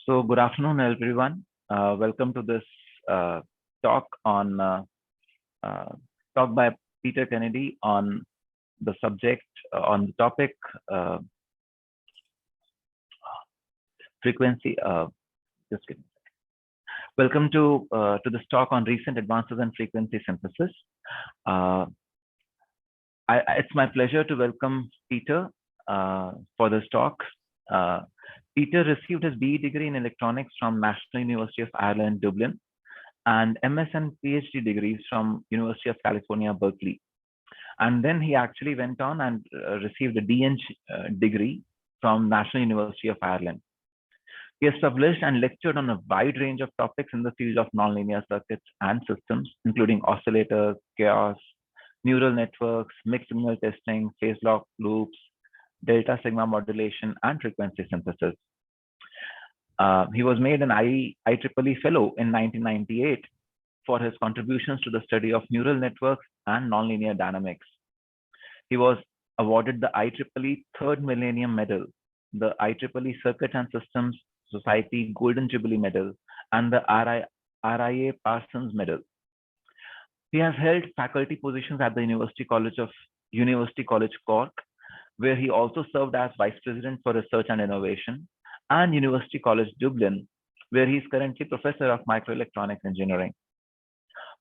So good afternoon, everyone. Welcome to this talk on talk by Peter Kennedy on the subject on the topic frequency. Just kidding. Welcome to this talk on recent advances in frequency synthesis. It's my pleasure to welcome Peter for this talk. Peter received his BE degree in electronics from National University of Ireland, Dublin, and MS and PhD degrees from University of California, Berkeley. And then he actually went on and received a DEng degree from National University of Ireland. He has published and lectured on a wide range of topics in the field of nonlinear circuits and systems, including oscillators, chaos, neural networks, mixed signal testing, phase lock loops, delta sigma modulation, and frequency synthesis. He was made an IEEE Fellow in 1998 for his contributions to the study of neural networks and nonlinear dynamics. He was awarded the IEEE Third Millennium Medal, the IEEE Circuit and Systems Society Golden Jubilee Medal, and the RIA Parsons Medal. He has held faculty positions at the University College Cork, where he also served as Vice President for Research and Innovation, and University College Dublin, where he is currently Professor of Microelectronics Engineering.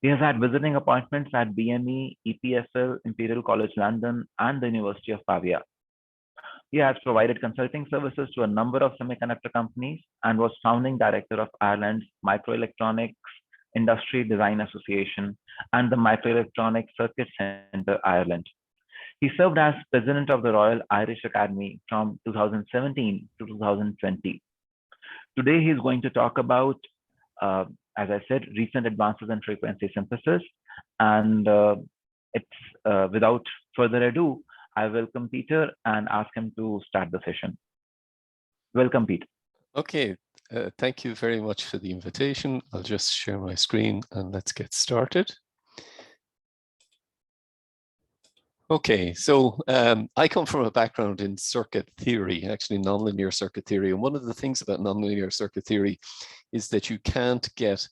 He has had visiting appointments at BME, EPFL, Imperial College London, and the University of Pavia. He has provided consulting services to a number of semiconductor companies and was founding director of Ireland's Microelectronics Industry Design Association and the Microelectronics Circuit Centre, Ireland. He served as president of the Royal Irish Academy from 2017 to 2020. Today, he's going to talk about, as I said, recent advances in frequency synthesis. And without further ado, I welcome Peter and ask him to start the session. Welcome, Peter. Okay, thank you very much for the invitation. I'll just share my screen and let's get started. Okay, so I come from a background in circuit theory, actually nonlinear circuit theory. And one of the things about nonlinear circuit theory is that you can't get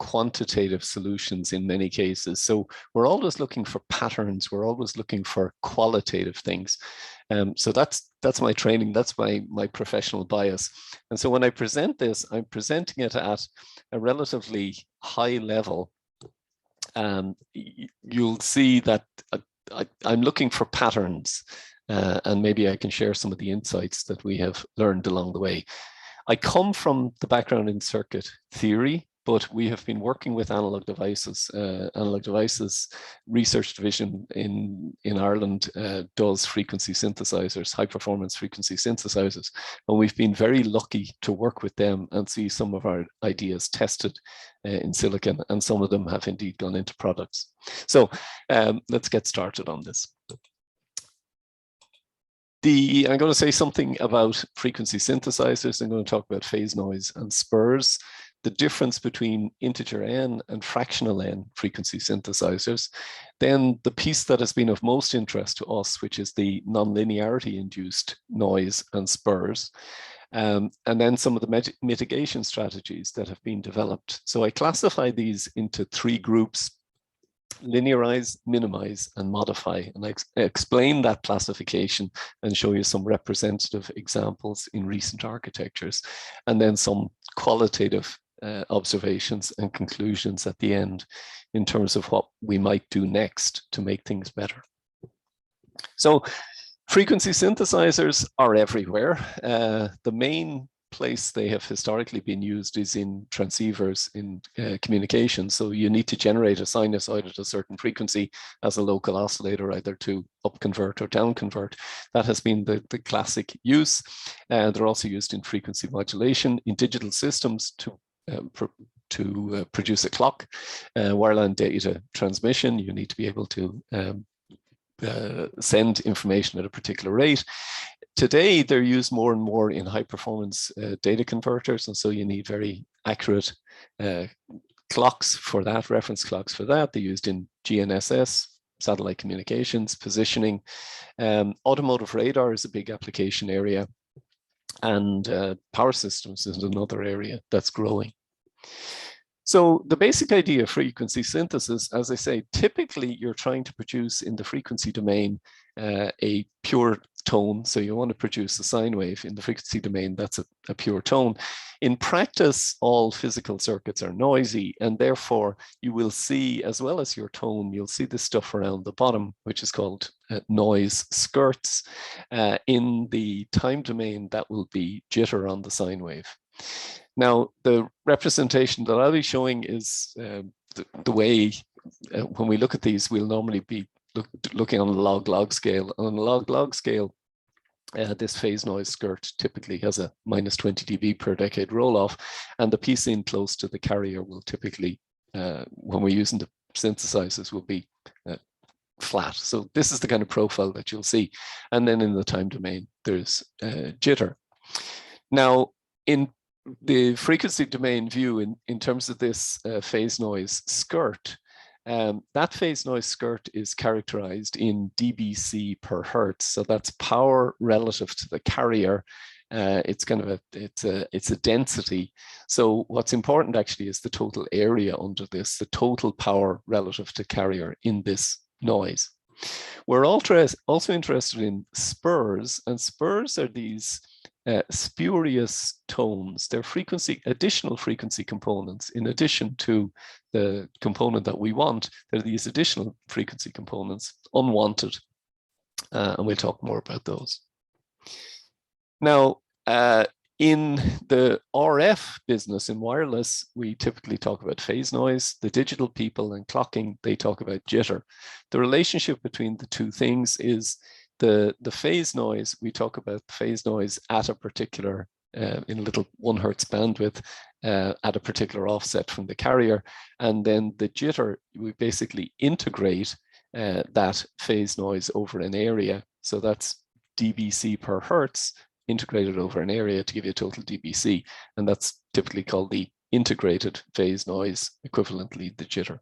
quantitative solutions in many cases. So we're always looking for patterns. We're always looking for qualitative things. So that's my training. That's my professional bias. And so when I present this, I'm presenting it at a relatively high level. You'll see that I'm looking for patterns, and maybe I can share some of the insights that we have learned along the way. I come from the background in circuit theory, but we have been working with analog devices. Analog devices research division in Ireland does frequency synthesizers, high performance frequency synthesizers. And we've been very lucky to work with them and see some of our ideas tested in silicon, and some of them have indeed gone into products. So let's get started on this. I'm going to say something about frequency synthesizers. I'm going to talk about phase noise and spurs, the difference between integer n and fractional n frequency synthesizers. Then the piece that has been of most interest to us, which is the nonlinearity induced noise and spurs. And then some of the mitigation strategies that have been developed. So I classify these into three groups: linearize, minimize, and modify. And I explain that classification and show you some representative examples in recent architectures, and then some qualitative observations and conclusions at the end in terms of what we might do next to make things better. So frequency synthesizers are everywhere. The main place they have historically been used is in transceivers in communication. So you need to generate a sinusoid at a certain frequency as a local oscillator, either to up convert or down convert. That has been the classic use. They're also used in frequency modulation in digital systems to produce a clock. Wireline data transmission, you need to be able to send information at a particular rate. Today, they're used more and more in high performance data converters. And so you need very accurate clocks for that, reference clocks for that. They're used in GNSS, satellite communications, positioning. Automotive radar is a big application area. And power systems is another area that's growing. So the basic idea of frequency synthesis, as I say, typically you're trying to produce in the frequency domain a pure tone. So you want to produce a sine wave in the frequency domain, that's a pure tone. In practice, all physical circuits are noisy, and therefore you will see, as well as your tone, you'll see this stuff around the bottom, which is called noise skirts. In the time domain, that will be jitter on the sine wave. Now, the representation that I'll be showing is the way, when we look at these, we'll normally be looking on a log-log scale. On a log-log scale, this phase noise skirt typically has a -20 dB per decade roll-off, and the piece in close to the carrier will typically, when we're using the synthesizers, will be flat. So this is the kind of profile that you'll see. And then in the time domain, there's jitter. Now, in the frequency domain view, in terms of this phase noise skirt, that phase noise skirt is characterized in dBc per hertz. So that's power relative to the carrier. It's kind of it's a density. So what's important actually is the total area under this, the total power relative to carrier in this noise. We're also interested in spurs, and spurs are these spurious tones. They're additional frequency components in addition to the component that we want. There are these additional frequency components, unwanted, and we'll talk more about those. Now, in the RF business, in wireless, we typically talk about phase noise. The digital people and clocking, they talk about jitter. The relationship between the two things is the phase noise. We talk about phase noise at a particular, in a little 1 hertz bandwidth, at a particular offset from the carrier. And then the jitter, we basically integrate that phase noise over an area. So that's dBc per hertz integrated over an area to give you a total dBc. And that's typically called the integrated phase noise, equivalently the jitter.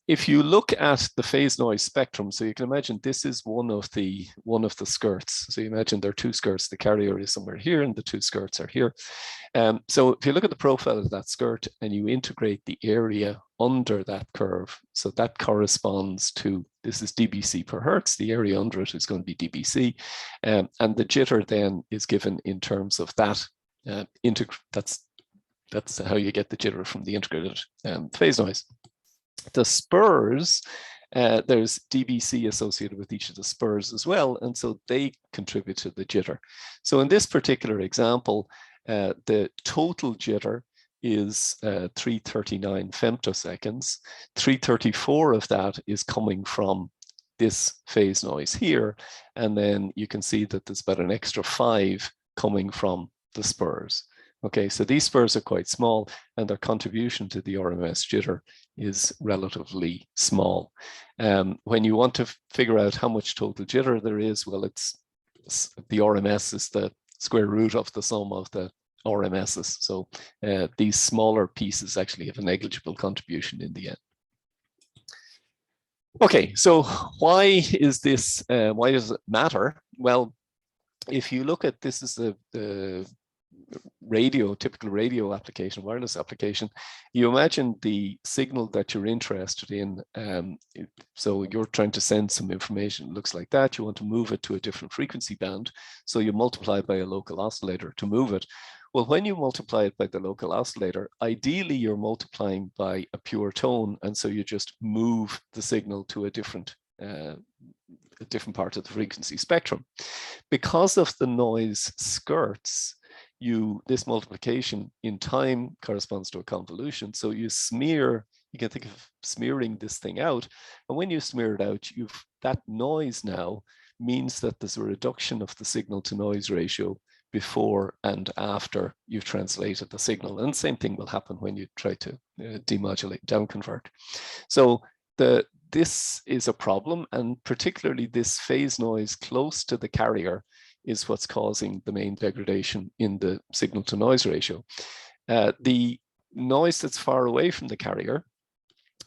If you look at the phase noise spectrum, so you can imagine this is one of the skirts. So you imagine there are two skirts, the carrier is somewhere here and the two skirts are here. So if you look at the profile of that skirt and you integrate the area under that curve, so that corresponds to, this is dBc per hertz, the area under it is going to be dBc, and the jitter then is given in terms of that, that's how you get the jitter from the integrated phase noise. The spurs, there's dBc associated with each of the spurs as well, and so they contribute to the jitter. So in this particular example, the total jitter is 339 femtoseconds. 334 of that is coming from this phase noise here, and then you can see that there's about an extra 5 coming from the spurs. Okay, so these spurs are quite small, and their contribution to the RMS jitter is relatively small. When you want to figure out how much total jitter there is, well, the RMS is the square root of the sum of the RMSs. So these smaller pieces actually have a negligible contribution in the end. Okay, so why is this? Why does it matter? Well, if you look at this, is the typical radio application, wireless application. You imagine the signal that you're interested in. So you're trying to send some information, it looks like that. You want to move it to a different frequency band. So you multiply by a local oscillator to move it. Well, when you multiply it by the local oscillator, ideally you're multiplying by a pure tone. And so you just move the signal to a different part of the frequency spectrum. Because of the noise skirts, this multiplication in time corresponds to a convolution. So you can think of smearing this thing out. And when you smear it out, that noise now means that there's a reduction of the signal to noise ratio before and after you've translated the signal. And the same thing will happen when you try to demodulate, downconvert. So this is a problem, and particularly this phase noise close to the carrier is what's causing the main degradation in the signal to noise ratio. The noise that's far away from the carrier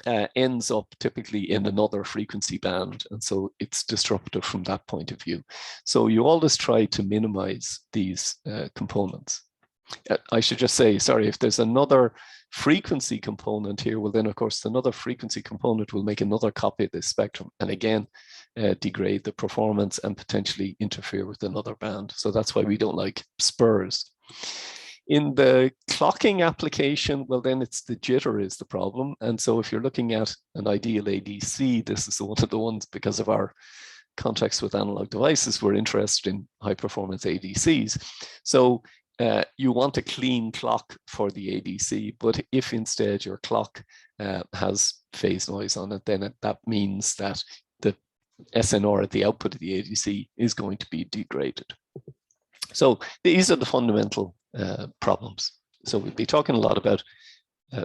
ends up typically in another frequency band, and so it's disruptive from that point of view. So you always try to minimize these components. I should just say, sorry, if there's another frequency component here, well then of course another frequency component will make another copy of this spectrum, and again degrade the performance and potentially interfere with another band. So that's why we don't like spurs. In the clocking application, well then it's the jitter is the problem. And so if you're looking at an ideal ADC, this is one of the ones, because of our context with analog devices, we're interested in high performance ADCs. So you want a clean clock for the ADC, but if instead your clock has phase noise on it, then that means that the SNR at the output of the ADC is going to be degraded. So these are the fundamental problems. So we'll be talking a lot about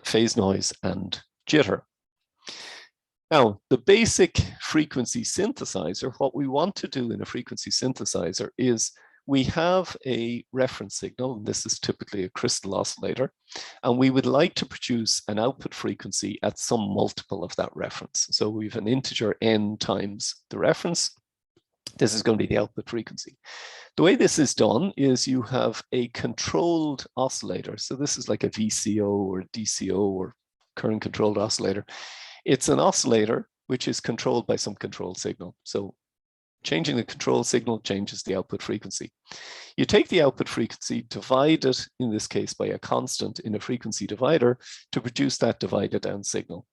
phase noise and jitter. Now, the basic frequency synthesizer, what we want to do in a frequency synthesizer is we have a reference signal, and this is typically a crystal oscillator, and we would like to produce an output frequency at some multiple of that reference. So we have an integer n times the reference. This is going to be the output frequency. The way this is done is you have a controlled oscillator. So this is like a VCO or DCO or current controlled oscillator. It's an oscillator which is controlled by some control signal. So changing the control signal changes the output frequency. You take the output frequency, divide it, in this case, by a constant in a frequency divider to produce that divided down signal.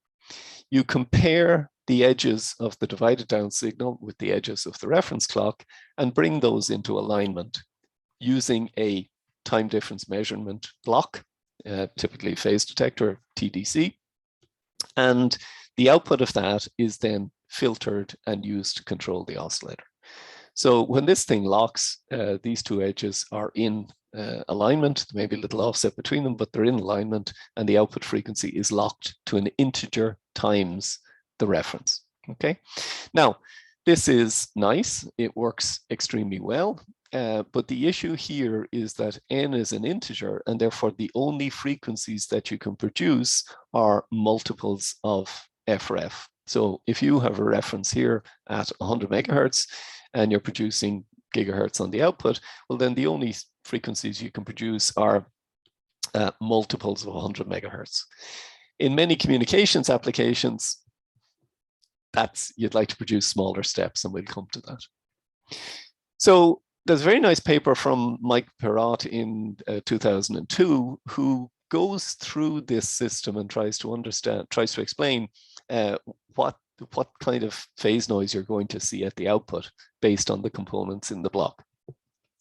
You compare the edges of the divided down signal with the edges of the reference clock and bring those into alignment using a time difference measurement block, typically phase detector, TDC. And the output of that is then filtered and used to control the oscillator. So when this thing locks, these two edges are in alignment, maybe a little offset between them, but they're in alignment, and the output frequency is locked to an integer times the reference. Okay, now this is nice, it works extremely well, but the issue here is that n is an integer, and therefore the only frequencies that you can produce are multiples of FRF. So if you have a reference here at 100 megahertz and you're producing gigahertz on the output, well then the only frequencies you can produce are multiples of 100 megahertz. In many communications applications, you'd like to produce smaller steps, and we'll come to that. So there's a very nice paper from Mike Perrott in 2002, who goes through this system and tries to explain what kind of phase noise you're going to see at the output based on the components in the block.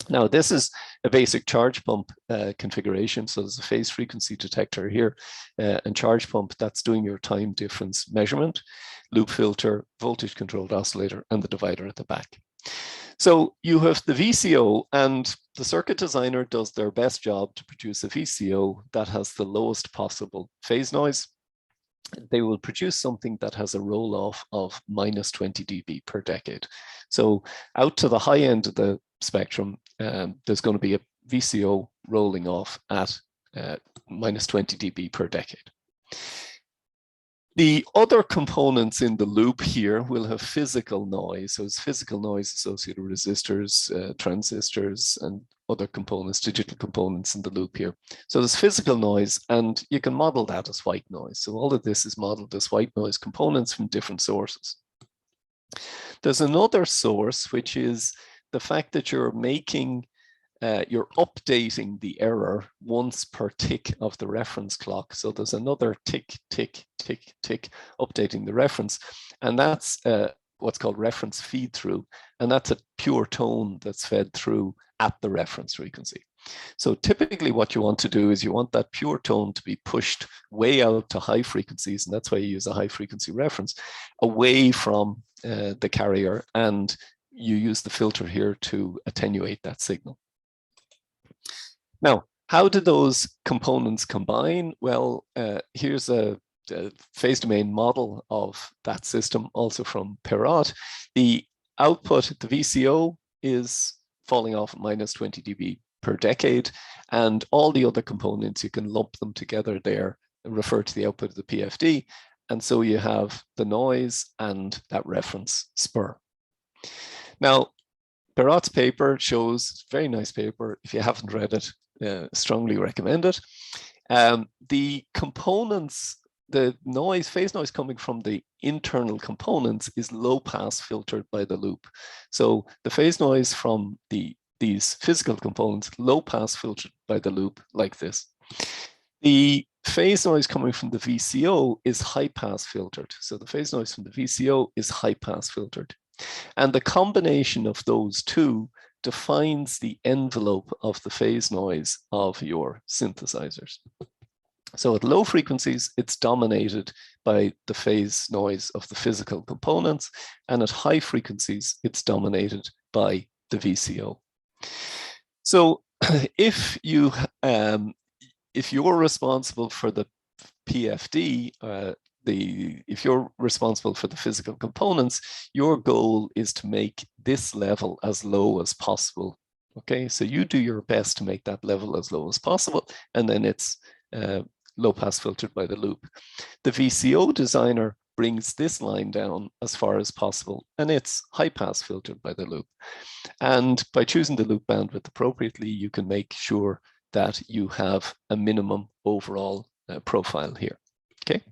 Now, this is a basic charge pump configuration. So there's a phase frequency detector here and charge pump that's doing your time difference measurement, loop filter, voltage controlled oscillator, and the divider at the back. So you have the VCO, and the circuit designer does their best job to produce a VCO that has the lowest possible phase noise. They will produce something that has a roll-off of minus 20 dB per decade. So out to the high end of the spectrum, there's going to be a VCO rolling off at minus 20 dB per decade. The other components in the loop here will have physical noise. So it's physical noise associated with resistors, transistors, and other components, digital components in the loop here. So there's physical noise, and you can model that as white noise. So all of this is modeled as white noise components from different sources. There's another source, which is the fact that you're updating the error once per tick of the reference clock. So there's another tick, tick, tick, tick, updating the reference. And that's what's called reference feed through. And that's a pure tone that's fed through at the reference frequency. So typically what you want to do is you want that pure tone to be pushed way out to high frequencies. And that's why you use a high frequency reference away from the carrier. And you use the filter here to attenuate that signal. Now, how do those components combine? Well, here's a phase domain model of that system, also from Perrott. The output, the VCO, is falling off at minus 20 dB per decade, and all the other components, you can lump them together there and refer to the output of the PFD, And so you have the noise and that reference spur. Now, Perot's paper shows, very nice paper. If you haven't read it, strongly recommend it. The components, the noise, phase noise coming from the internal components is low pass filtered by the loop. So the phase noise from these physical components, low pass filtered by the loop like this. The phase noise coming from the VCO is high pass filtered. So the phase noise from the VCO is high pass filtered. And the combination of those two defines the envelope of the phase noise of your synthesizers. So at low frequencies, it's dominated by the phase noise of the physical components. And at high frequencies, it's dominated by the VCO. So if you're responsible for the PFD, if you're responsible for the physical components, your goal is to make this level as low as possible. Okay, so you do your best to make that level as low as possible, and then it's low pass filtered by the loop. The VCO designer brings this line down as far as possible, and it's high pass filtered by the loop. And by choosing the loop bandwidth appropriately, you can make sure that you have a minimum overall profile here. Okay.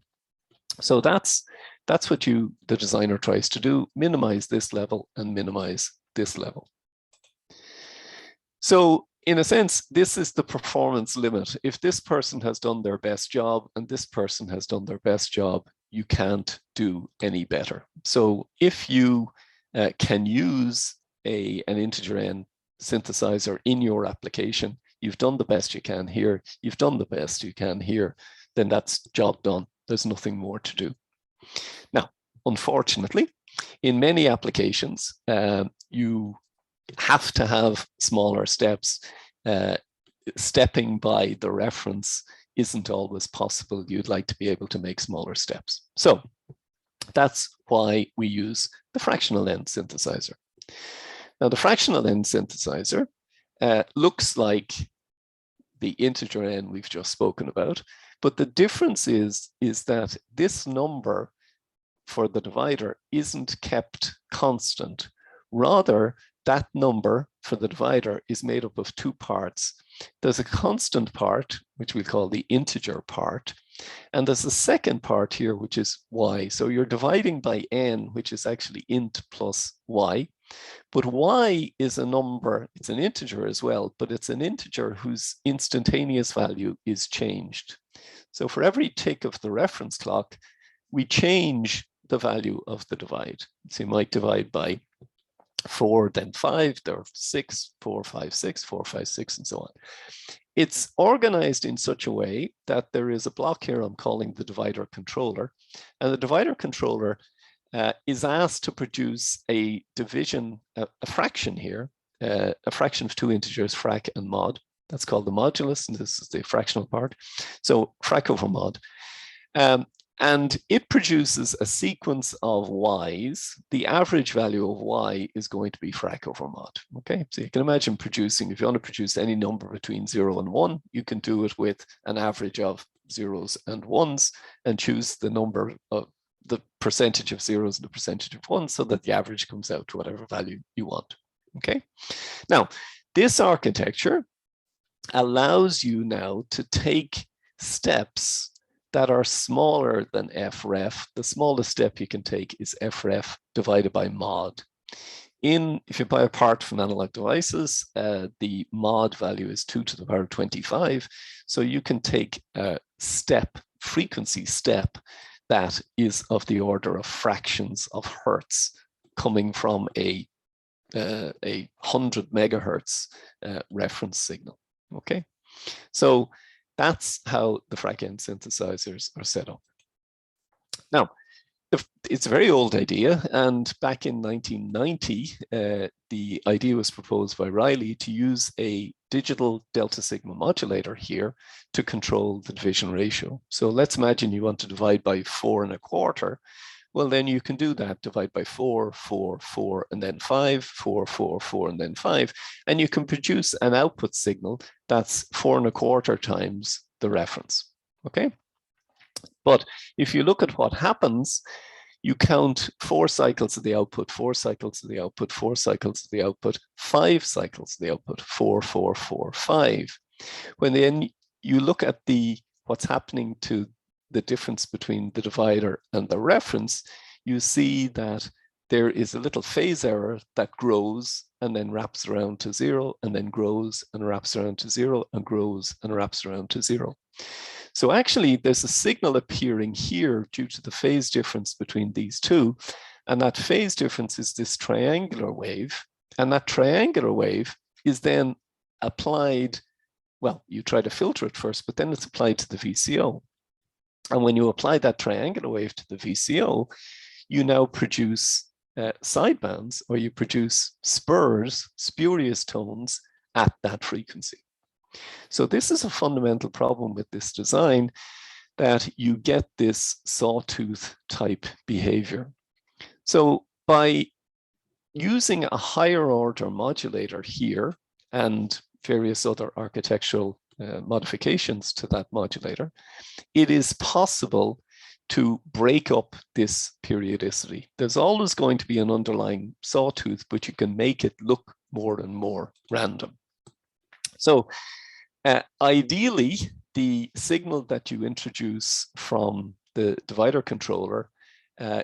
So that's what the designer tries to do, minimize this level and minimize this level. So in a sense, this is the performance limit. If this person has done their best job and this person has done their best job, you can't do any better. So if you can use an integer n synthesizer in your application, you've done the best you can here, you've done the best you can here, then that's job done. There's nothing more to do. Now, unfortunately, in many applications, you have to have smaller steps. Stepping by the reference isn't always possible. You'd like to be able to make smaller steps. So that's why we use the fractional end synthesizer. Now, the fractional end synthesizer looks like the integer n we've just spoken about. But the difference is that this number for the divider isn't kept constant. Rather, that number for the divider is made up of two parts. There's a constant part, which we call the integer part, and there's a second part here, which is y. So you're dividing by n, which is actually int plus y. But y is a number, it's an integer as well, but it's an integer whose instantaneous value is changed. So for every tick of the reference clock, we change the value of the divide. So you might divide by 4, then 5, there are 6, 4, 5, 6, 4, 5, 6, and so on. It's organized in such a way that there is a block here I'm calling the divider controller. And the divider controller is asked to produce a division, a fraction here, a fraction of two integers, frac and mod. That's called the modulus, and this is the fractional part. So frac over mod. And it produces a sequence of y's. The average value of y is going to be frac over mod. Okay, so you can imagine producing, if you want to produce any number between 0 and 1, you can do it with an average of zeros and ones and choose the number of the percentage of zeros and the percentage of ones so that the average comes out to whatever value you want. Okay, now this architecture allows you now to take steps that are smaller than fref. The smallest step you can take is fref divided by mod. If you buy a part from Analog Devices, the mod value is 2 to the power of 25. So you can take a frequency step that is of the order of fractions of hertz coming from a 100 megahertz reference signal. Okay, so that's how the frac-end synthesizers are set up. Now, it's a very old idea, and back in 1990, the idea was proposed by Riley to use a digital delta sigma modulator here to control the division ratio. So let's imagine you want to divide by 4 1/4. Well, then you can do that, divide by 4, 4, 4, and then 5, 4, 4, 4, and then 5, and you can produce an output signal that's 4 1/4 times the reference. Okay. But if you look at what happens, you count 4 cycles of the output, 4 cycles of the output, 4 cycles of the output, 5 cycles of the output, 4, 4, 4, 5. When then you look at what's happening to the difference between the divider and the reference, you see that there is a little phase error that grows and then wraps around to 0, and then grows and wraps around to 0, and grows and wraps around to 0. So actually, there's a signal appearing here due to the phase difference between these two. And that phase difference is this triangular wave. And that triangular wave is then applied, well, you try to filter it first, but then it's applied to the VCO. And when you apply that triangular wave to the VCO, you now produce sidebands, or you produce spurs, spurious tones at that frequency. So this is a fundamental problem with this design, that you get this sawtooth type behavior. So by using a higher order modulator here and various other architectural modifications to that modulator, it is possible to break up this periodicity. There's always going to be an underlying sawtooth, but you can make it look more and more random. So ideally, the signal that you introduce from the divider controller,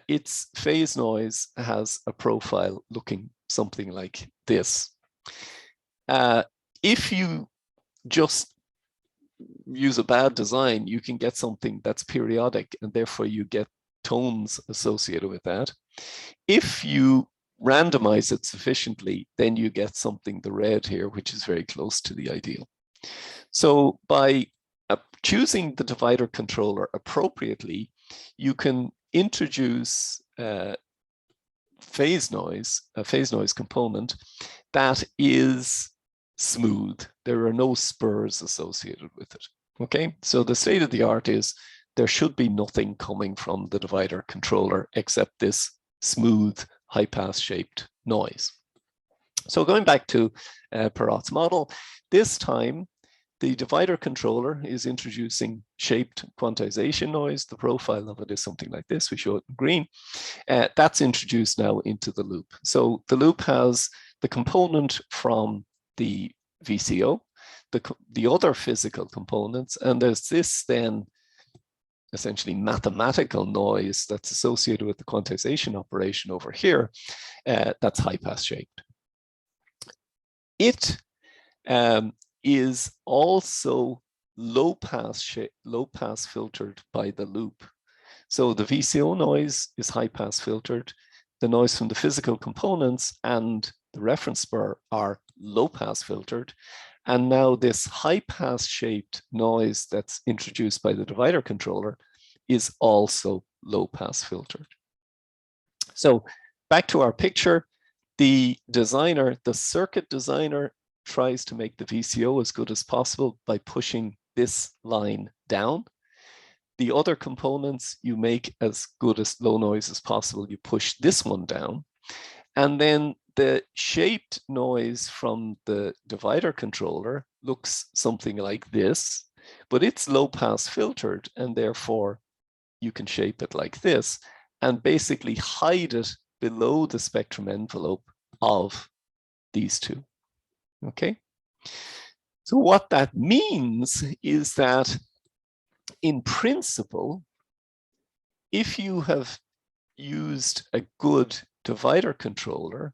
its phase noise has a profile looking something like this. If you just use a bad design, you can get something that's periodic, and therefore you get tones associated with that. If you randomize it sufficiently, then you get something, the red here, which is very close to the ideal. So by choosing the divider controller appropriately, you can introduce phase noise, a phase noise component that is smooth. There are no spurs associated with it. Okay, so the state of the art is there should be nothing coming from the divider controller except this smooth, high-pass shaped noise. So going back to Perrot's model, this time the divider controller is introducing shaped quantization noise. The profile of it is something like this. We show it in green. That's introduced now into the loop. So the loop has the component from the VCO, the other physical components, and there's this then essentially mathematical noise that's associated with the quantization operation over here, that's high-pass shaped. It is also low-pass filtered by the loop. So the VCO noise is high-pass filtered. The noise from the physical components and the reference spur are low-pass filtered. And now this high-pass shaped noise that's introduced by the divider controller is also low-pass filtered. So back to our picture, the designer, the circuit designer, tries to make the VCO as good as possible by pushing this line down. The other components you make as good as low noise as possible. You push this one down. And then the shaped noise from the divider controller looks something like this, but it's low pass filtered, and therefore you can shape it like this and basically hide it below the spectrum envelope of these two. Okay, so what that means is that in principle, if you have used a good divider controller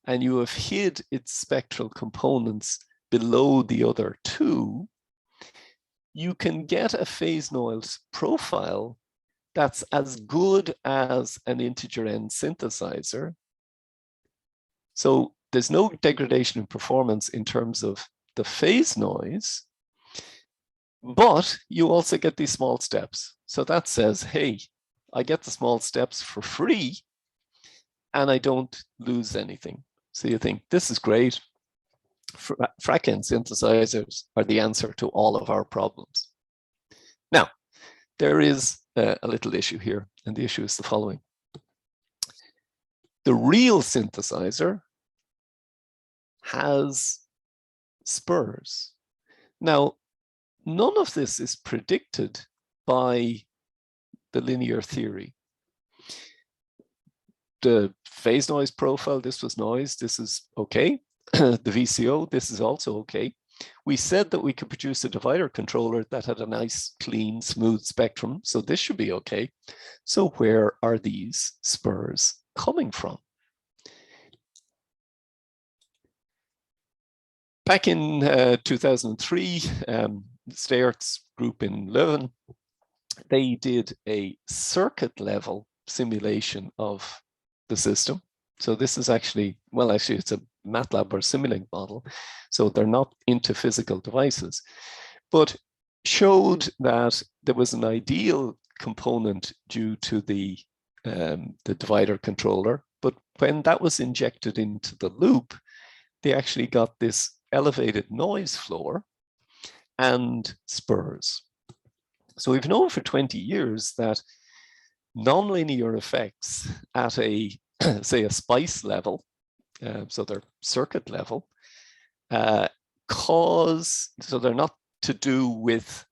and you have hid its spectral components below the other two, you can get a phase noise profile that's as good as an integer n synthesizer. So there's no degradation in performance in terms of the phase noise, but you also get these small steps. So that says, hey, I get the small steps for free and I don't lose anything. So you think, this is great. FRAC-N synthesizers are the answer to all of our problems. Now, there is a little issue here, and the issue is the following. The real synthesizer has spurs. Now, none of this is predicted by the linear theory. The phase noise profile, this was noise, this is okay. The VCO, this is also okay. We said that we could produce a divider controller that had a nice, clean, smooth spectrum, so this should be okay. So where are these spurs coming from? Back in 2003, Steart's group in Leuven, they did a circuit level simulation of the system. So this is actually, well, actually it's a MATLAB or Simulink model. So they're not into physical devices, but showed that there was an ideal component due to the divider controller. But when that was injected into the loop, they actually got this elevated noise floor and spurs. So we've known for 20 years that nonlinear effects at a, say, a spice level, so they're circuit level, so they're not to do with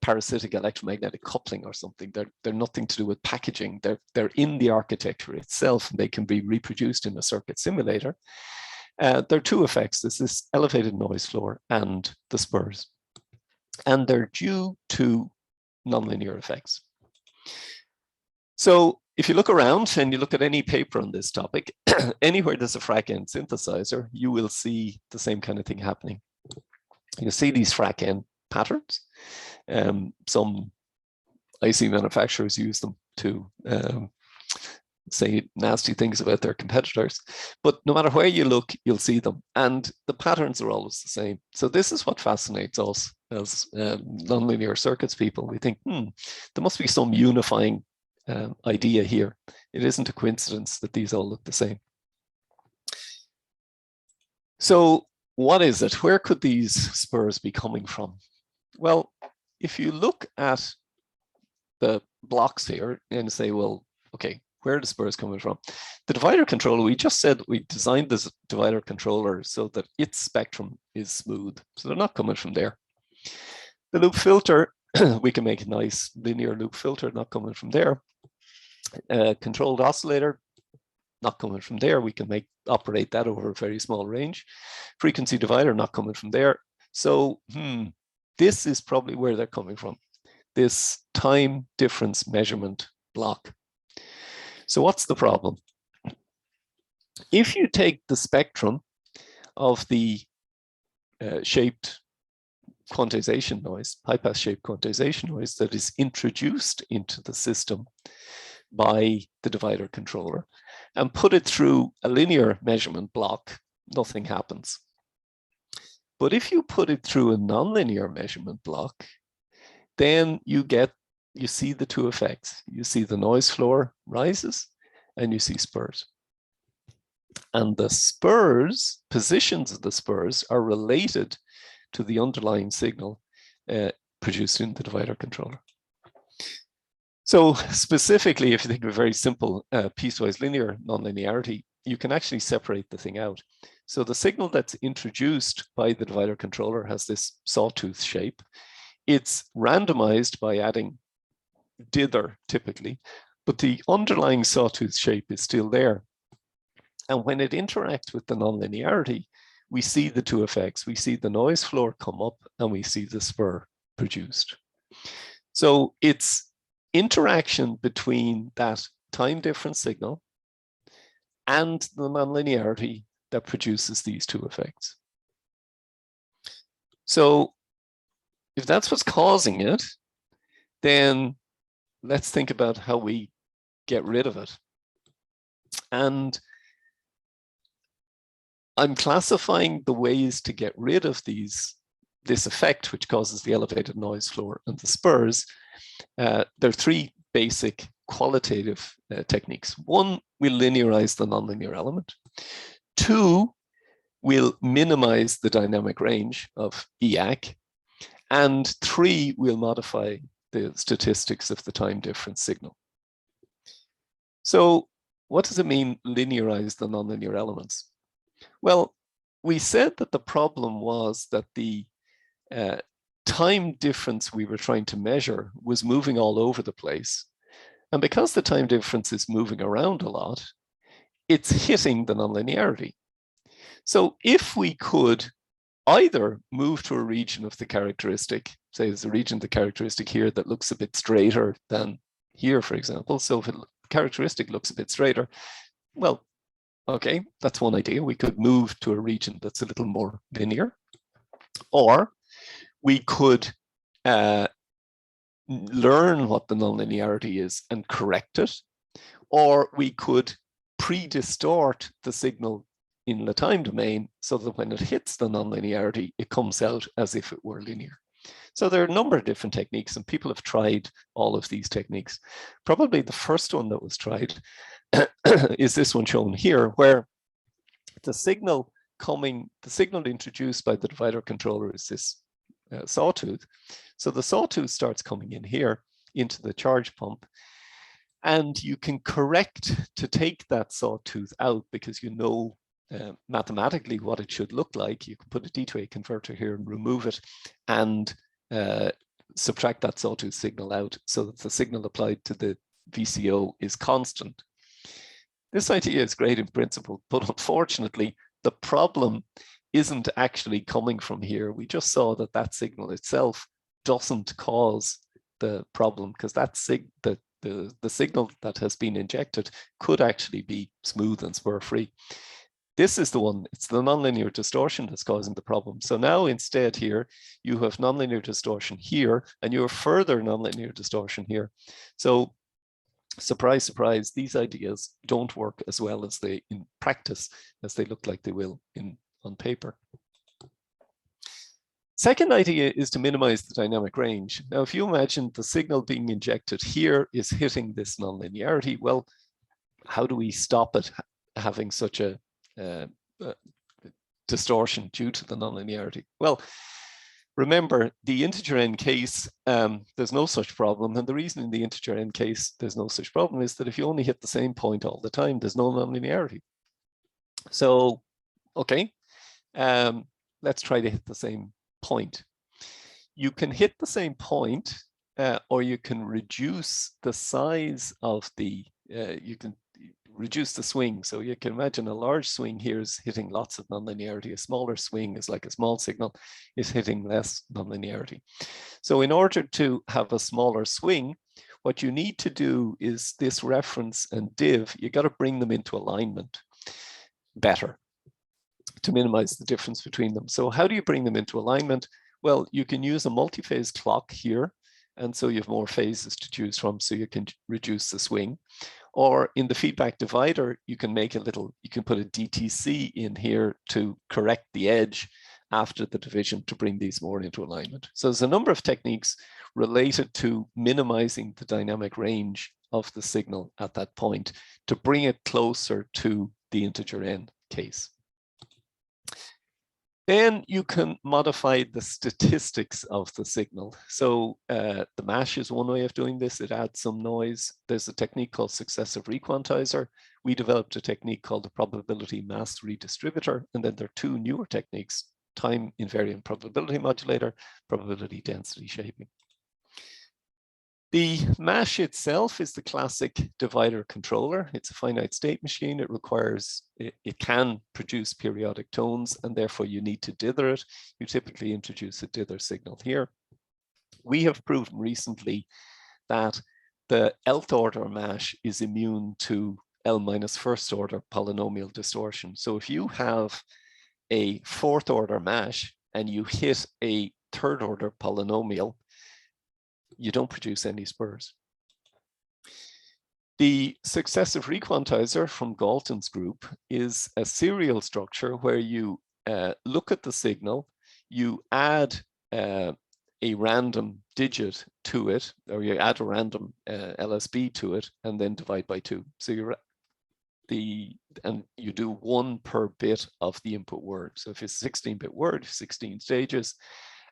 parasitic electromagnetic coupling or something. They're nothing to do with packaging. They're in the architecture itself, and they can be reproduced in a circuit simulator. There are two effects. There's this elevated noise floor and the spurs. And they're due to nonlinear effects. So if you look around and you look at any paper on this topic, anywhere there's a frac-end synthesizer, you will see the same kind of thing happening. You see these frac-end patterns. Some IC manufacturers use them to say nasty things about their competitors, but no matter where you look, you'll see them, and the patterns are always the same. So this is what fascinates us as nonlinear circuits people. We think, there must be some unifying idea here. It isn't a coincidence that these all look the same. So what is it? Where could these spurs be coming from? Well, if you look at the blocks here and say, well, okay, where are the spurs coming from? The divider controller, we just said we designed this divider controller so that its spectrum is smooth. So they're not coming from there. The loop filter, we can make a nice linear loop filter, not coming from there. Controlled oscillator, not coming from there. We can operate that over a very small range. Frequency divider, not coming from there. So this is probably where they're coming from, this time difference measurement block. So what's the problem? If you take the spectrum of the shaped quantization noise, high-pass shaped quantization noise that is introduced into the system by the divider controller and put it through a linear measurement block, nothing happens. But if you put it through a nonlinear measurement block, then you see the two effects. You see the noise floor rises and you see spurs. And the spurs, positions of the spurs are related to the underlying signal produced in the divider controller. So specifically, if you think of a very simple piecewise linear nonlinearity, you can actually separate the thing out. So the signal that's introduced by the divider controller has this sawtooth shape. It's randomized by adding dither typically, but the underlying sawtooth shape is still there. And when it interacts with the nonlinearity, we see the two effects. We see the noise floor come up and we see the spur produced. So it's interaction between that time difference signal and the nonlinearity that produces these two effects. So if that's what's causing it, then let's think about how we get rid of it. And I'm classifying the ways to get rid of this effect, which causes the elevated noise floor and the spurs. There are three basic qualitative techniques. One, we'll linearize the nonlinear element. Two, we'll minimize the dynamic range of EAC. And three, we'll modify the statistics of the time difference signal. So what does it mean, linearize the nonlinear elements? Well, we said that the problem was that the time difference we were trying to measure was moving all over the place. And because the time difference is moving around a lot, it's hitting the nonlinearity. So if we could either move to a region of the characteristic, say there's a region of the characteristic here that looks a bit straighter than here, for example. So if the characteristic looks a bit straighter, well, okay, that's one idea. We could move to a region that's a little more linear. Or we could learn what the nonlinearity is and correct it. Or we could pre-distort the signal in the time domain so that when it hits the nonlinearity, it comes out as if it were linear. So there are a number of different techniques, and people have tried all of these techniques. Probably the first one that was tried is this one shown here, where the signal introduced by the divider controller is this sawtooth. So the sawtooth starts coming in here into the charge pump, and you can correct to take that sawtooth out because you know mathematically what it should look like. You can put a D to A converter here and remove it and subtract that sawtooth signal out so that the signal applied to the VCO is constant. This idea is great in principle, but unfortunately, the problem isn't actually coming from here. We just saw that that signal itself doesn't cause the problem because that the signal that has been injected could actually be smooth and spur-free. This is the one, it's the nonlinear distortion that's causing the problem. So now instead here, you have nonlinear distortion here, and you have further nonlinear distortion here. So surprise, surprise, these ideas don't work as well as they in practice as they look like they will on paper. Second idea is to minimize the dynamic range. Now, if you imagine the signal being injected here is hitting this nonlinearity, well, how do we stop it having such a distortion due to the nonlinearity? Well, remember the integer n case, there's no such problem. And the reason in the integer n case, there's no such problem is that if you only hit the same point all the time, there's no nonlinearity. So, okay, let's try to hit the same point. You can hit the same point, or you can reduce the size of the, you can reduce the swing. So you can imagine a large swing here is hitting lots of nonlinearity. A smaller swing is like a small signal is hitting less nonlinearity. So in order to have a smaller swing, what you need to do is this reference and div, you got to bring them into alignment better to minimize the difference between them. So how do you bring them into alignment? Well, you can use a multi-phase clock here. And so you have more phases to choose from, so you can reduce the swing. Or in the feedback divider, you can make a little, you can put a DTC in here to correct the edge after the division to bring these more into alignment. So there's a number of techniques related to minimizing the dynamic range of the signal at that point to bring it closer to the integer n case. Then you can modify the statistics of the signal. So the mash is one way of doing this. It adds some noise. There's a technique called successive requantizer. We developed a technique called the probability mass redistributor. And then there are two newer techniques, time invariant probability modulator, probability density shaping. The mash itself is the classic divider controller. It's a finite state machine. It requires, it can produce periodic tones, and therefore you need to dither it. You typically introduce a dither signal here. We have proven recently that the Lth order mash is immune to L minus first order polynomial distortion. So if you have a fourth order mash and you hit a third order polynomial, you don't produce any spurs. The successive requantizer from Galton's group is a serial structure where you look at the signal, you add a random digit to it, or you add a random LSB to it, and then divide by 2. So and you do 1 per bit of the input word. So if it's a 16-bit word, 16 stages,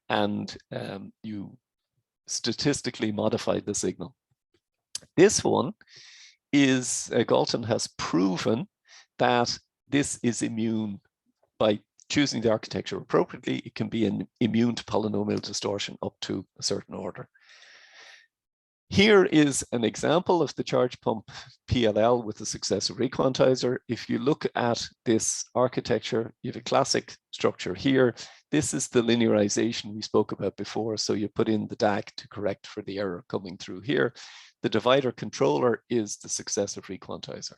and you statistically modified the signal. This one is, Galton has proven that this is immune by choosing the architecture appropriately. It can be immune to polynomial distortion up to a certain order. Here is an example of the charge pump PLL with the successive requantizer. If you look at this architecture, you have a classic structure here. This is the linearization we spoke about before. So you put in the DAC to correct for the error coming through here. The divider controller is the successive requantizer.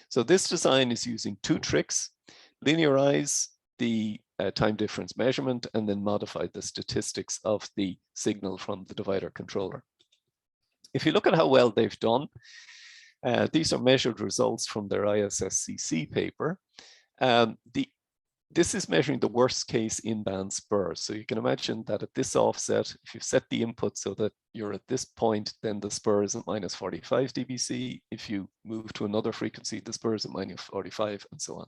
So this design is using two tricks: linearize the time difference measurement and then modify the statistics of the signal from the divider controller. If you look at how well they've done, these are measured results from their ISSCC paper. This is measuring the worst case in-band spur. So you can imagine that at this offset, if you set the input so that you're at this point, then the spur is at minus 45 dBc. If you move to another frequency, the spur is at minus 45 and so on.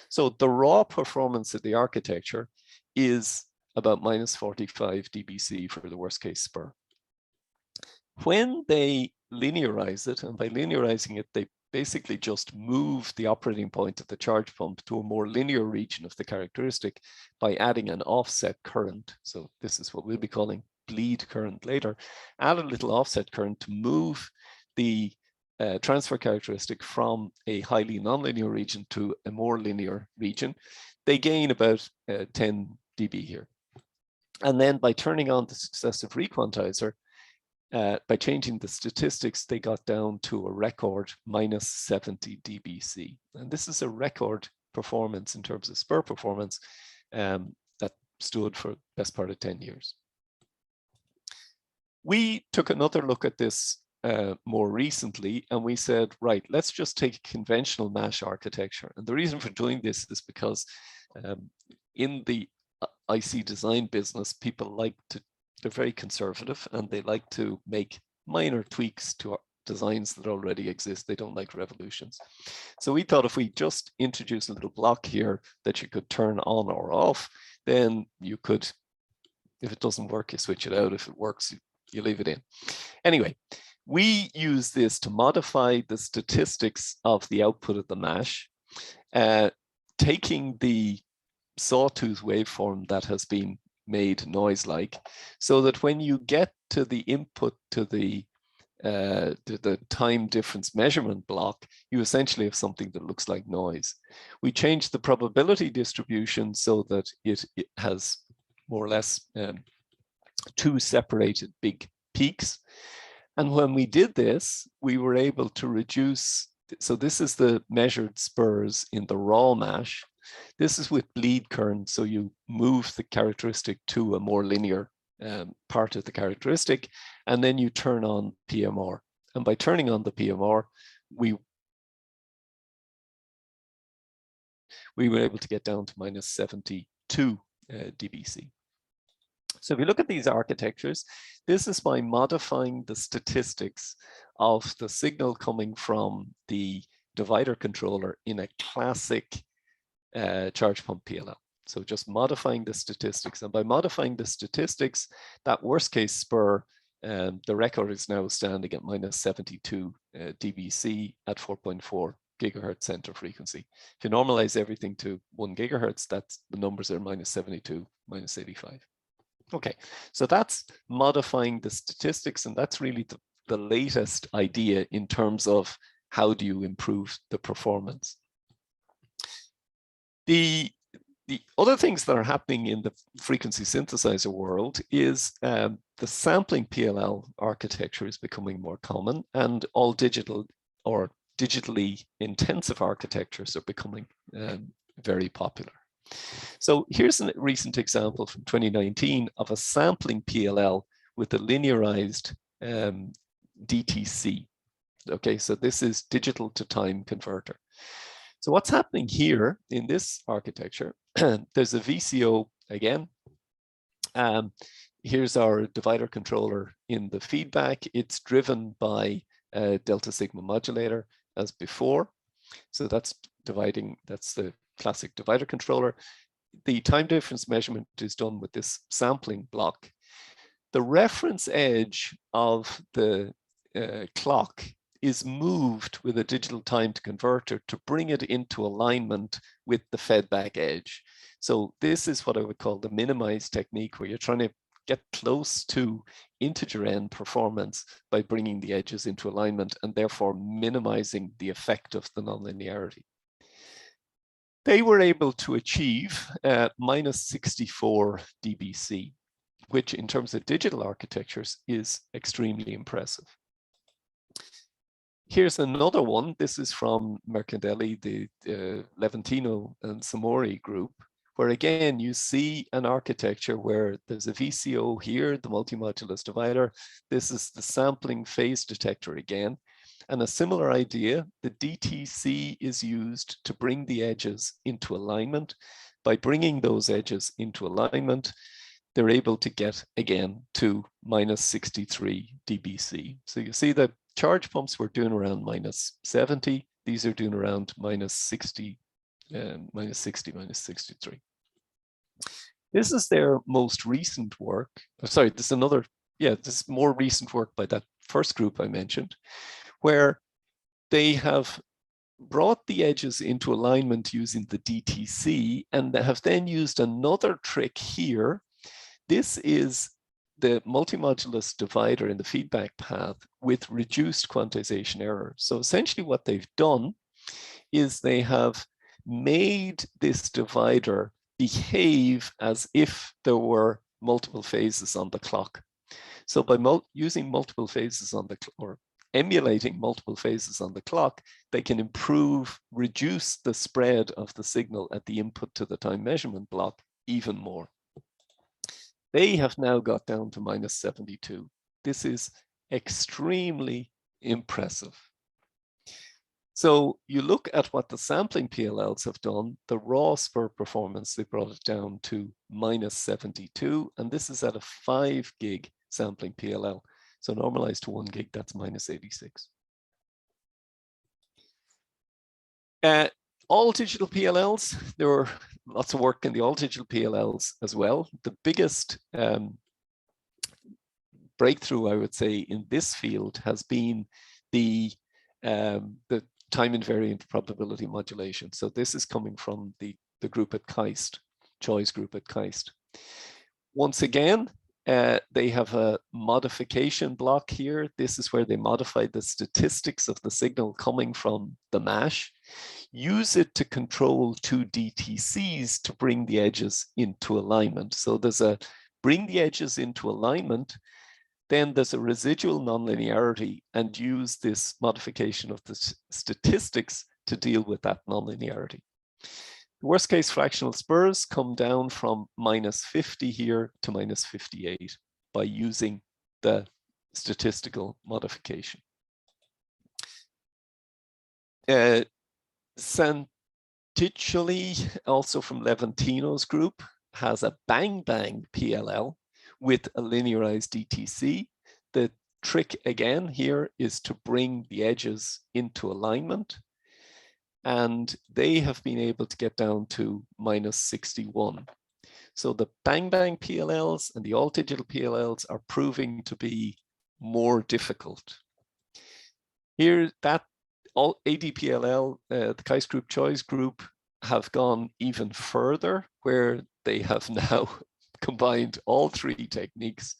So the raw performance of the architecture is about minus 45 dBc for the worst case spur. When they linearize it, and by linearizing it, they basically just move the operating point of the charge pump to a more linear region of the characteristic by adding an offset current. So this is what we'll be calling bleed current later. Add a little offset current to move the transfer characteristic from a highly nonlinear region to a more linear region. They gain about 10 dB here. And then by turning on the successive requantizer, by changing the statistics, they got down to a record minus 70 dBc. And this is a record performance in terms of spur performance that stood for the best part of 10 years. We took another look at this more recently, and we said, right, let's just take a conventional MASH architecture. And the reason for doing this is because in the IC design business, people like to, they're very conservative and they like to make minor tweaks to designs that already exist. They don't like revolutions. So we thought if we just introduce a little block here that you could turn on or off, then you could, if it doesn't work, you switch it out. If it works, you leave it in. Anyway, we use this to modify the statistics of the output of the MASH, taking the sawtooth waveform that has been made noise-like, so that when you get to the input to the time difference measurement block, you essentially have something that looks like noise. We changed the probability distribution so that it has more or less two separated big peaks. And when we did this, we were able to reduce, so this is the measured spurs in the raw MASH. This is with bleed current, so you move the characteristic to a more linear part of the characteristic, and then you turn on PMR. And by turning on the PMR, we were able to get down to minus 72 dBc. So if you look at these architectures, this is by modifying the statistics of the signal coming from the divider controller in a classic charge pump PLL. So just modifying the statistics, and by modifying the statistics, that worst case spur, the record is now standing at minus 72 dBc at 4.4 gigahertz center frequency. If you normalize everything to 1 gigahertz, that's the numbers are minus 72, minus 85. Okay, so that's modifying the statistics, and that's really the latest idea in terms of how do you improve the performance. The other things that are happening in the frequency synthesizer world is the sampling PLL architecture is becoming more common, and all digital or digitally intensive architectures are becoming very popular. So here's a recent example from 2019 of a sampling PLL with a linearized DTC. Okay, so this is digital to time converter. So what's happening here in this architecture, there's a VCO again. Here's our divider controller in the feedback. It's driven by a delta sigma modulator as before. So that's dividing, that's the classic divider controller. The time difference measurement is done with this sampling block. The reference edge of the clock is moved with a digital timed converter to bring it into alignment with the fedback edge. So this is what I would call the minimize technique, where you're trying to get close to integer n performance by bringing the edges into alignment and therefore minimizing the effect of the nonlinearity. They were able to achieve minus 64 dBc, which in terms of digital architectures is extremely impressive. Here's another one. This is from Mercandelli, the Levantino and Samori group, where again, you see an architecture where there's a VCO here, the multimodulus divider. This is the sampling phase detector again. And a similar idea, the DTC is used to bring the edges into alignment. By bringing those edges into alignment, they're able to get again to minus 63 dBc. So you see that charge pumps were doing around minus 70. These are doing around minus 60, minus 63. This is their most recent work. Sorry, this is another, this is more recent work by that first group I mentioned, where they have brought the edges into alignment using the DTC and they have then used another trick here. This is the multimodulus divider in the feedback path with reduced quantization error. So essentially what they've done is they have made this divider behave as if there were multiple phases on the clock. So by using multiple phases on the clock, or emulating multiple phases on the clock, they can reduce the spread of the signal at the input to the time measurement block even more. They have now got down to minus 72. This is extremely impressive. So you look at what the sampling PLLs have done, the raw spur performance, they brought it down to minus 72, and this is at a 5 gig sampling PLL. So normalized to 1 gig, that's minus 86. All digital PLLs, there were lots of work in the all digital PLLs as well. The biggest breakthrough, I would say, in this field has been the time invariant probability modulation. So this is coming from the group at KAIST, Choi's group at KAIST. Once again, they have a modification block here. This is where they modify the statistics of the signal coming from the MASH, use it to control 2 DTCs to bring the edges into alignment. So there's a bring the edges into alignment, then there's a residual nonlinearity, and use this modification of the statistics to deal with that nonlinearity. The worst case fractional spurs come down from minus 50 here to minus 58 by using the statistical modification. Santiccioli, also from Levantino's group, has a bang bang PLL with a linearized DTC. The trick again here is to bring the edges into alignment. And they have been able to get down to minus 61. So the bang bang PLLs and the all digital PLLs are proving to be more difficult. Here, that all ADPLL, the KAIST group, Choi's group, have gone even further, where they have now combined all 3 techniques,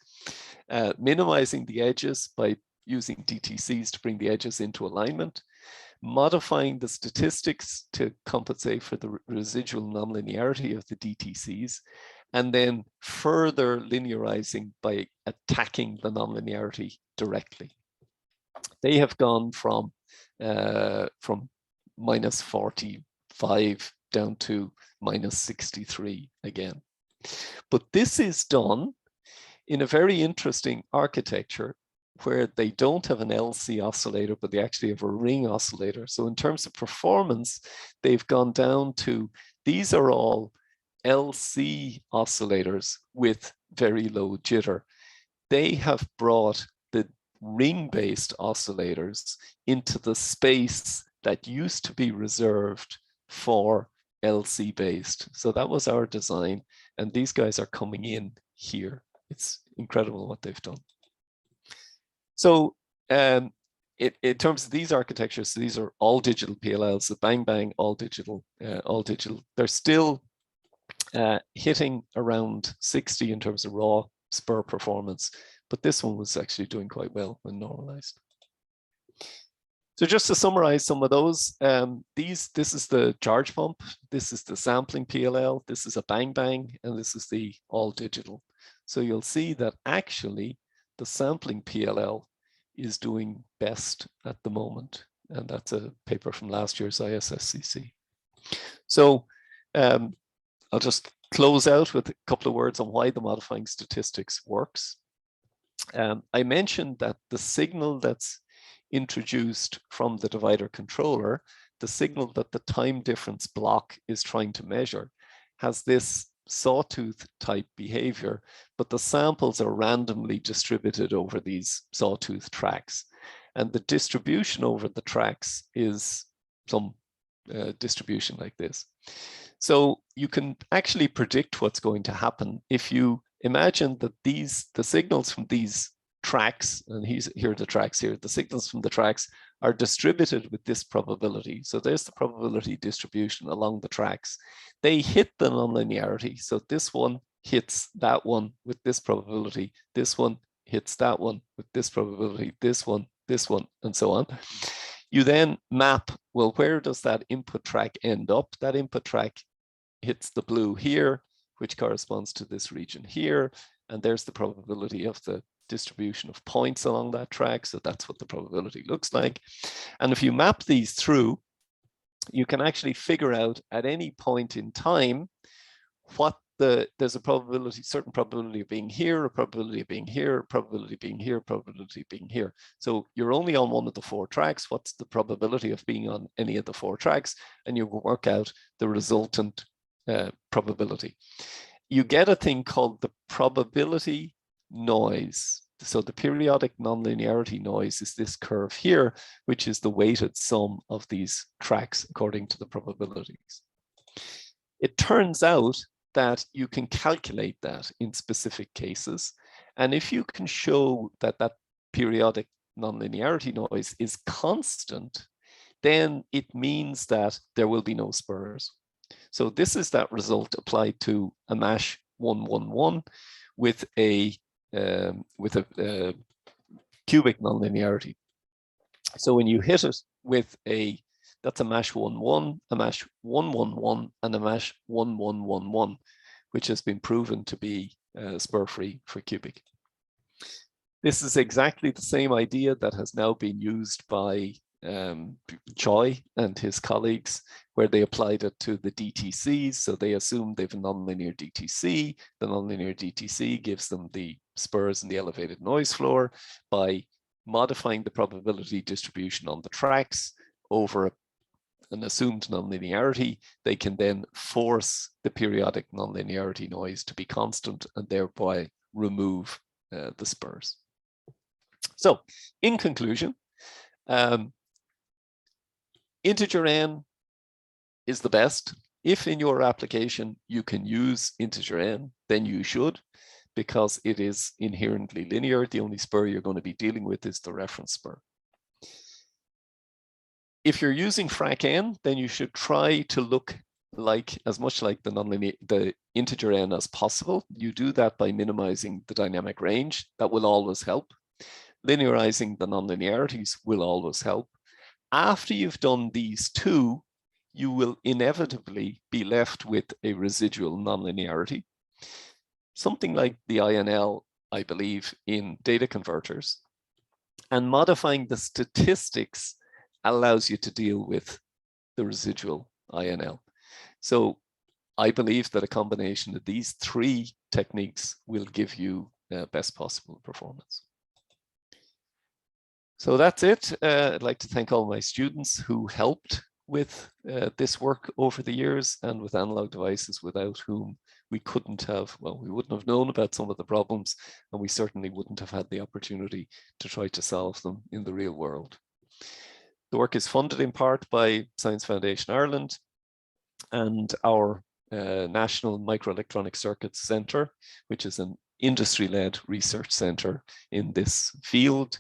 minimizing the edges by using DTCs to bring the edges into alignment, modifying the statistics to compensate for the residual nonlinearity of the DTCs, and then further linearizing by attacking the nonlinearity directly. They have gone from minus 45 down to minus 63 again. But this is done in a very interesting architecture where they don't have an LC oscillator, but they actually have a ring oscillator. So in terms of performance, they've gone down to, these are all LC oscillators with very low jitter. They have brought the ring-based oscillators into the space that used to be reserved for LC-based. So that was our design, and these guys are coming in here. It's incredible what they've done. So in terms of these architectures, these are all digital PLLs, the bang bang, all digital. They're still hitting around 60 in terms of raw spur performance, but this one was actually doing quite well when normalized. So just to summarize some of those, this is the charge pump, this is the sampling PLL, this is a bang bang, and this is the all digital. So you'll see that actually the sampling PLL is doing best at the moment. And that's a paper from last year's ISSCC. So I'll just close out with a couple of words on why the modifying statistics works. I mentioned that the signal that's introduced from the divider controller, the signal that the time difference block is trying to measure, has this sawtooth type behavior, but the samples are randomly distributed over these sawtooth tracks. And the distribution over the tracks is some distribution like this. So you can actually predict what's going to happen if you imagine that the signals from these tracks, and here are the tracks here, the signals from the tracks are distributed with this probability. So there's the probability distribution along the tracks. They hit the nonlinearity. So this one hits that one with this probability. This one hits that one with this probability. This one, and so on. You then map, well, where does that input track end up? That input track hits the blue here, which corresponds to this region here. And there's the probability of the distribution of points along that track. So that's what the probability looks like. And if you map these through, you can actually figure out at any point in time what there's a probability, certain probability of being here, a probability of being here, a probability of being here, a probability of being here. So you're only on one of the 4 tracks. What's the probability of being on any of the 4 tracks? And you work out the resultant probability. You get a thing called the probability noise. So the periodic nonlinearity noise is this curve here, which is the weighted sum of these tracks according to the probabilities. It turns out that you can calculate that in specific cases. And if you can show that that periodic nonlinearity noise is constant, then it means that there will be no spurs. So this is that result applied to a MASH 111 with a cubic nonlinearity. So when you hit it with that's a MASH 11, a MASH 111, and a MASH 1111, which has been proven to be spur-free for cubic. This is exactly the same idea that has now been used by Choi and his colleagues, where they applied it to the DTCs. So they assumed they have a nonlinear DTC. The nonlinear DTC gives them the spurs and the elevated noise floor. By modifying the probability distribution on the tracks over an assumed nonlinearity, they can then force the periodic nonlinearity noise to be constant and thereby remove the spurs. So in conclusion, integer n is the best. If in your application you can use integer n, then you should, because it is inherently linear. The only spur you're going to be dealing with is the reference spur. If you're using frac n, then you should try to look as much like the integer n as possible. You do that by minimizing the dynamic range. That will always help. Linearizing the nonlinearities will always help. After you've done these two, you will inevitably be left with a residual nonlinearity. Something like the INL, I believe, in data converters. And modifying the statistics allows you to deal with the residual INL. So I believe that a combination of these 3 techniques will give you best possible performance. So that's it. I'd like to thank all my students who helped with this work over the years, and with analog devices, without whom we couldn't have, well, we wouldn't have known about some of the problems, and we certainly wouldn't have had the opportunity to try to solve them in the real world. The work is funded in part by Science Foundation Ireland and our National Microelectronic Circuits Centre, which is an industry-led research centre in this field.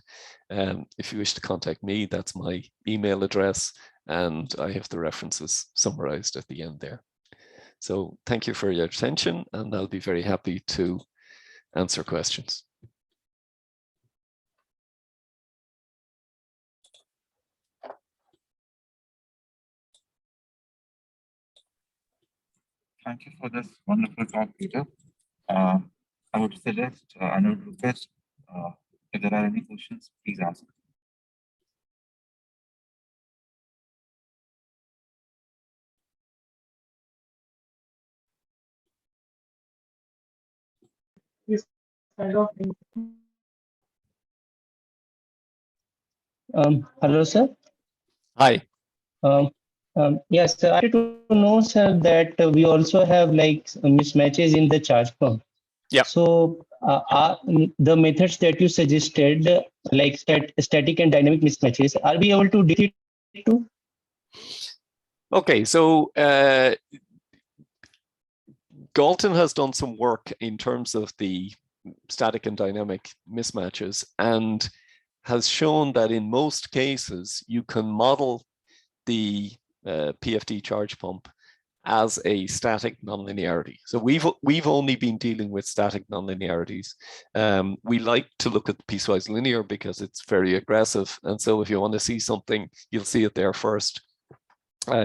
If you wish to contact me, that's my email address, and I have the references summarized at the end there. So thank you for your attention, and I'll be very happy to answer questions. Thank you for this wonderful talk, Peter. I would suggest, I would request, if there are any questions, please ask. This kind of thing. Hello, sir. Hi. Yes, sir. I wanted to know, sir, that we also have like mismatches in the charge pump. Yeah. So are the methods that you suggested, like static and dynamic mismatches, are we able to detect it too? Okay, so Galton has done some work in terms of the static and dynamic mismatches and has shown that in most cases you can model the PFD charge pump as a static nonlinearity. So we've only been dealing with static nonlinearities. We like to look at piecewise linear because it's very aggressive. And so if you want to see something, you'll see it there first.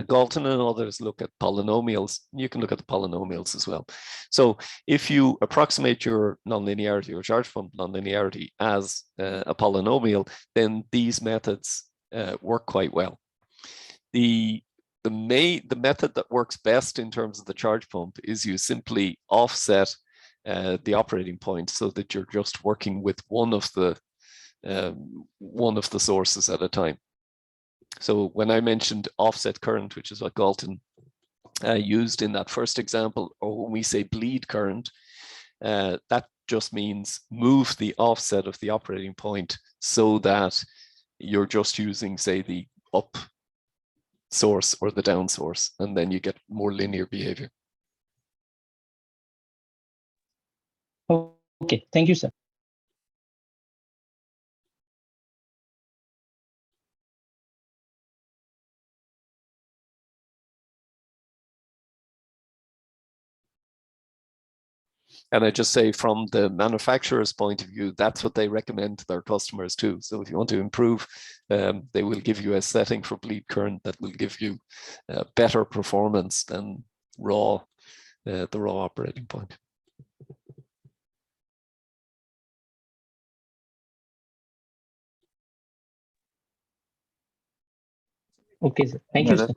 Galton and others look at polynomials. You can look at the polynomials as well. So if you approximate your nonlinearity or charge pump nonlinearity as a polynomial, then these methods work quite well. The method that works best in terms of the charge pump is you simply offset the operating point so that you're just working with one of the sources at a time. So when I mentioned offset current, which is what Galton used in that first example, or when we say bleed current, that just means move the offset of the operating point so that you're just using, say, the up source or the down source, and then you get more linear behavior. Okay, thank you, sir. And I just say from the manufacturer's point of view, that's what they recommend to their customers too. So if you want to improve, they will give you a setting for bleed current that will give you better performance than the raw operating point. Okay, sir. Thank you, sir.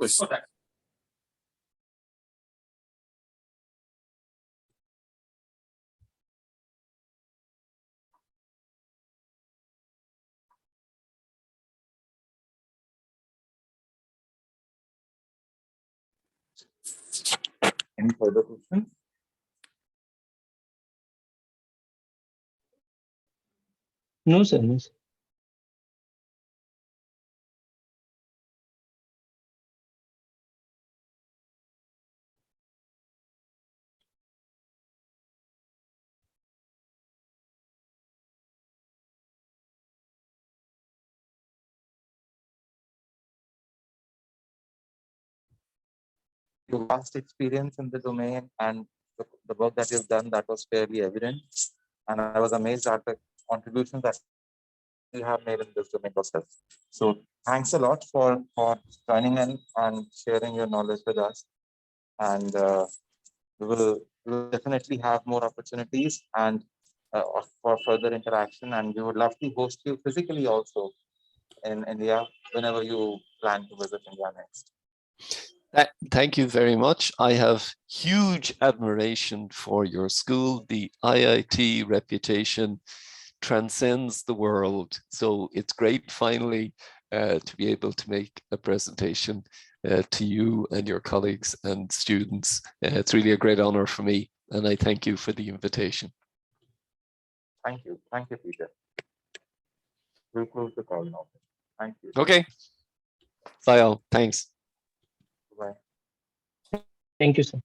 Any further questions? No, sir. No, sir. Your vast experience in the domain and the work that you've done, that was fairly evident. And I was amazed at the contributions that you have made in this domain yourself. So thanks a lot for joining in and sharing your knowledge with us. And we will definitely have more opportunities and for further interaction. And we would love to host you physically also in India whenever you plan to visit India next. Thank you very much. I have huge admiration for your school. The IIT reputation transcends the world. So it's great finally to be able to make a presentation to you and your colleagues and students. It's really a great honor for me, and I thank you for the invitation. Thank you, Peter. We'll close the call now. Thank you. Okay. Bye all. Thanks. Bye. Thank you, sir.